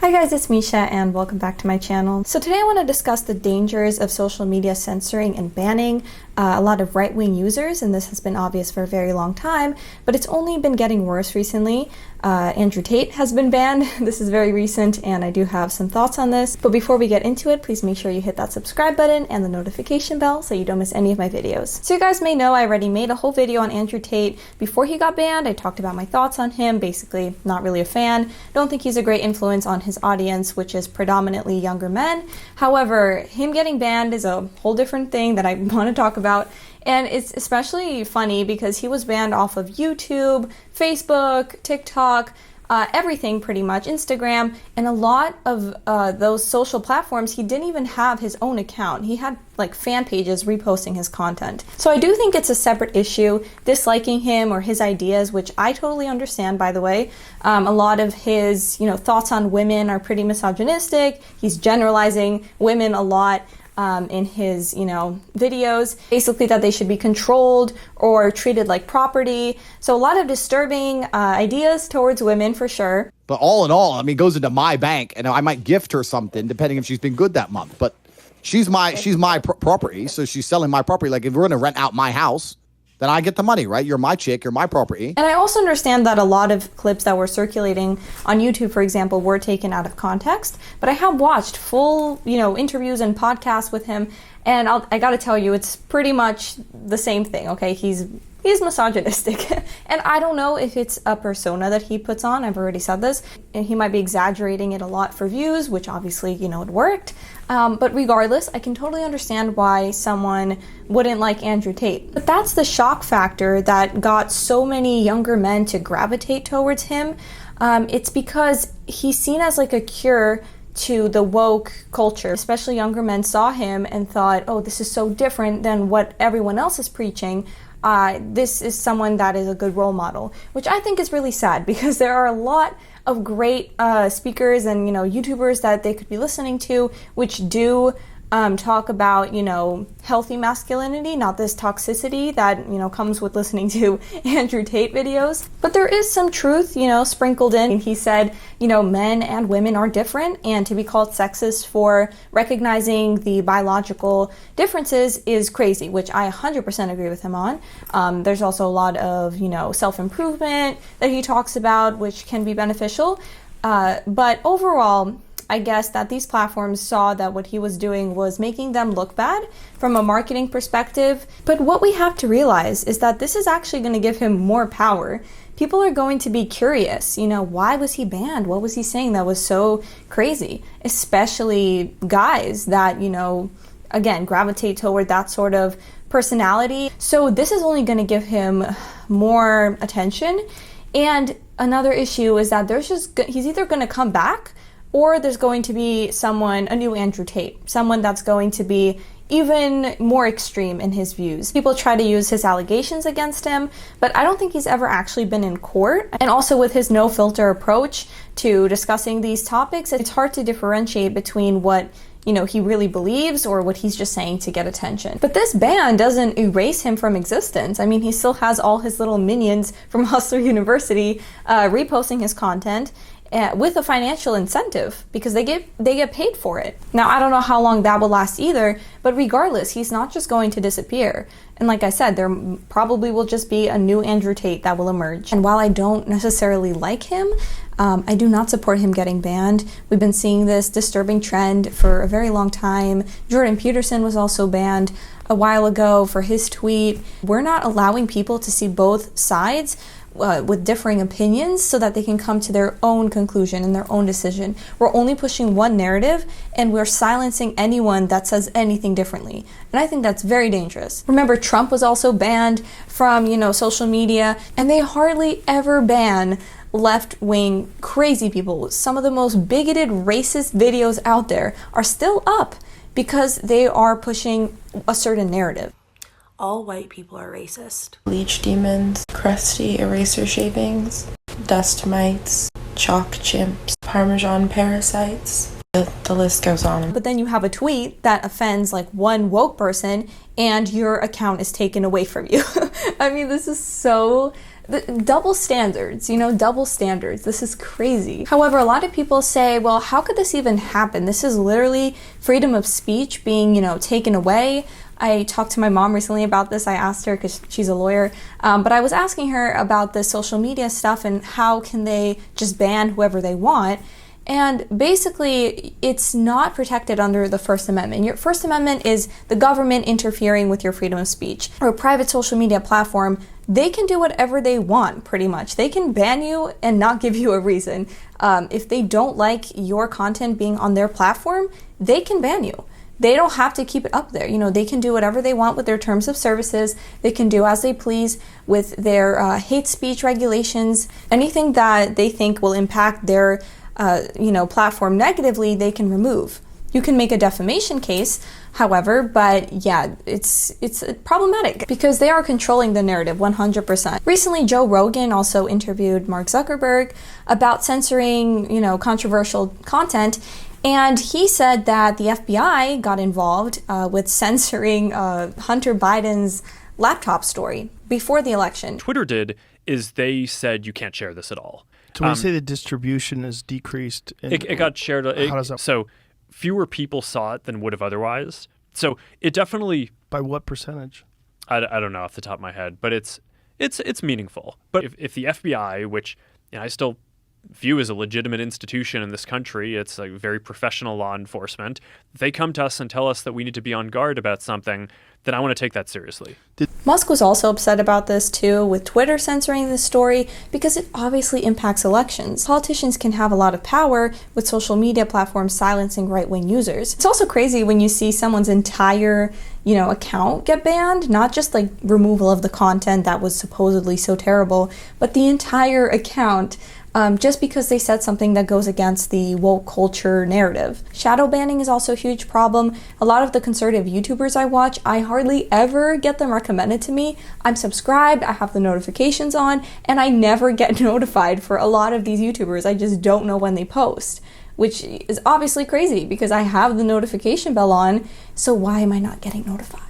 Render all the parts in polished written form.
Hi guys, it's Misha and welcome back to my channel. So today I want to discuss the dangers of social media censoring and banning a lot of right-wing users, and this has been obvious for a very long time, but it's only been getting worse recently. Andrew Tate has been banned. This is very recent and I do have some thoughts on this. But before we get into it, please make sure you hit that subscribe button and the notification bell so you don't miss any of my videos. So you guys may know I already made a whole video on Andrew Tate before he got banned. I talked about my thoughts on him, basically not really a fan. Don't think he's a great influence on his audience, which is predominantly younger men. However, him getting banned is a whole different thing that I want to talk about. And it's especially funny because he was banned off of YouTube, Facebook, TikTok, everything pretty much, Instagram, and a lot of those social platforms, he didn't even have his own account. He had like fan pages reposting his content. So I do think it's a separate issue, disliking him or his ideas, which I totally understand, by the way. A lot of his, thoughts on women are pretty misogynistic. He's generalizing women a lot. In his, videos, basically that they should be controlled or treated like property. So a lot of disturbing ideas towards women for sure. But all in all, it goes into my bank and I might gift her something depending if she's been good that month. But she's my property, so she's selling my property. Like if we're going to rent out my house, then I get the money, right? You're my chick, you're my property. And I also understand that a lot of clips that were circulating on YouTube, for example, were taken out of context, but I have watched full, interviews and podcasts with him, and I gotta tell you, it's pretty much the same thing, okay? He's misogynistic, and I don't know if it's a persona that he puts on. I've already said this, and he might be exaggerating it a lot for views, which obviously, it worked. But regardless, I can totally understand why someone wouldn't like Andrew Tate. But that's the shock factor that got so many younger men to gravitate towards him. It's because he's seen as like a cure to the woke culture. Especially younger men saw him and thought, oh, this is so different than what everyone else is preaching. This is someone that is a good role model, which I think is really sad because there are a lot of great speakers and YouTubers that they could be listening to, which do talk about healthy masculinity, not this toxicity that comes with listening to Andrew Tate videos. But there is some truth sprinkled in. And he said men and women are different, and to be called sexist for recognizing the biological differences is crazy, which I 100% agree with him on. There's also a lot of self-improvement that he talks about, which can be beneficial, but overall I guess that these platforms saw that what he was doing was making them look bad from a marketing perspective. But what we have to realize is that this is actually going to give him more power. People are going to be curious, why was he banned? What was he saying that was so crazy? Especially guys that, again, gravitate toward that sort of personality. So this is only going to give him more attention. And another issue is that he's either going to come back, or there's going to be a new Andrew Tate, someone that's going to be even more extreme in his views. People try to use his allegations against him, but I don't think he's ever actually been in court. And also with his no-filter approach to discussing these topics, it's hard to differentiate between what he really believes or what he's just saying to get attention. But this ban doesn't erase him from existence. He still has all his little minions from Hustler University reposting his content, with a financial incentive because they get paid for it. Now, I don't know how long that will last either, but regardless, he's not just going to disappear. And like I said, there probably will just be a new Andrew Tate that will emerge. And while I don't necessarily like him, I do not support him getting banned. We've been seeing this disturbing trend for a very long time. Jordan Peterson was also banned a while ago for his tweet. We're not allowing people to see both sides with differing opinions so that they can come to their own conclusion and their own decision. We're only pushing one narrative and we're silencing anyone that says anything differently. And I think that's very dangerous. Remember, Trump was also banned from, social media, and they hardly ever ban left-wing crazy people. Some of the most bigoted, racist videos out there are still up because they are pushing a certain narrative. All white people are racist. Bleach demons, crusty eraser shavings, dust mites, chalk chimps, Parmesan parasites. The list goes on. But then you have a tweet that offends like one woke person and your account is taken away from you. This is so Double standards, double standards. This is crazy. However, a lot of people say, well, how could this even happen? This is literally freedom of speech being, taken away. I talked to my mom recently about this. I asked her, because she's a lawyer, but I was asking her about the social media stuff and how can they just ban whoever they want. And basically, it's not protected under the First Amendment. Your First Amendment is the government interfering with your freedom of speech. Or a private social media platform, they can do whatever they want, pretty much. They can ban you and not give you a reason. If they don't like your content being on their platform, they can ban you. They don't have to keep it up there. They can do whatever they want with their terms of services. They can do as they please with their hate speech regulations. Anything that they think will impact their platform negatively, they can remove. You can make a defamation case, however, but yeah, it's problematic because they are controlling the narrative 100%. Recently, Joe Rogan also interviewed Mark Zuckerberg about censoring, controversial content. And he said that the FBI got involved with censoring Hunter Biden's laptop story before the election. Twitter did is they said you can't share this at all. So when you say the distribution is decreased, it got shared. How does that? So fewer people saw it than would have otherwise. So it definitely. By what percentage? I don't know off the top of my head, but it's meaningful. But if the FBI, which I still view as a legitimate institution in this country, it's like very professional law enforcement, they come to us and tell us that we need to be on guard about something, then I want to take that seriously. Musk was also upset about this too, with Twitter censoring this story, because it obviously impacts elections. Politicians can have a lot of power with social media platforms silencing right-wing users. It's also crazy when you see someone's entire, account get banned, not just like removal of the content that was supposedly so terrible, but the entire account, just because they said something that goes against the woke culture narrative. Shadow banning is also a huge problem. A lot of the conservative YouTubers I watch, I hardly ever get them recommended to me. I'm subscribed, I have the notifications on, and I never get notified for a lot of these YouTubers. I just don't know when they post, which is obviously crazy because I have the notification bell on, so why am I not getting notified?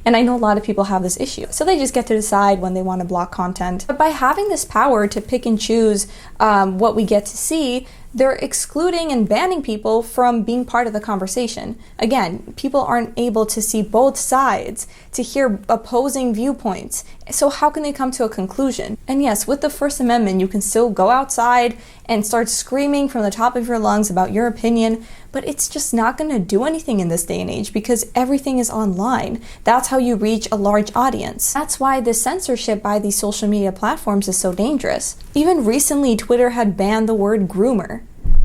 And I know a lot of people have this issue. So they just get to decide when they want to block content. But by having this power to pick and choose what we get to see, they're excluding and banning people from being part of the conversation. Again, people aren't able to see both sides, to hear opposing viewpoints. So how can they come to a conclusion? And yes, with the First Amendment, you can still go outside and start screaming from the top of your lungs about your opinion, but it's just not going to do anything in this day and age because everything is online. That's how you reach a large audience. That's why the censorship by these social media platforms is so dangerous. Even recently, Twitter had banned the word groomer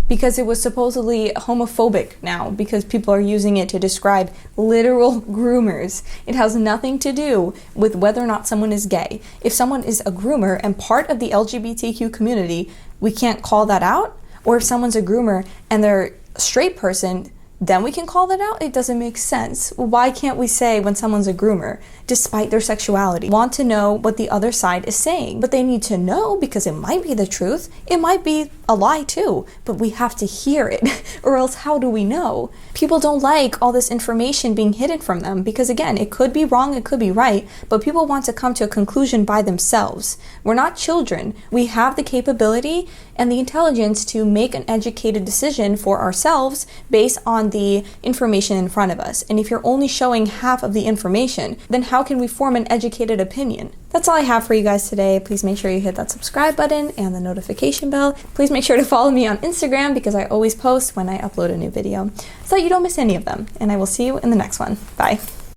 because it was supposedly homophobic now because people are using it to describe literal groomers. It has nothing to do with whether or not someone is gay. If someone is a groomer and part of the LGBTQ community, we can't call that out. Or if someone's a groomer and they're a straight person, then we can call that out? It doesn't make sense. Why can't we say when someone's a groomer, despite their sexuality? Want to know what the other side is saying, but they need to know because it might be the truth. It might be a lie too, but we have to hear it, or else how do we know? People don't like all this information being hidden from them because, again, it could be wrong, it could be right, but people want to come to a conclusion by themselves. We're not children. We have the capability and the intelligence to make an educated decision for ourselves based on the information in front of us. And if you're only showing half of the information, then how can we form an educated opinion? That's all I have for you guys today. Please make sure you hit that subscribe button and the notification bell. Please make sure to follow me on Instagram because I always post when I upload a new video so that you don't miss any of them. And I will see you in the next one. Bye.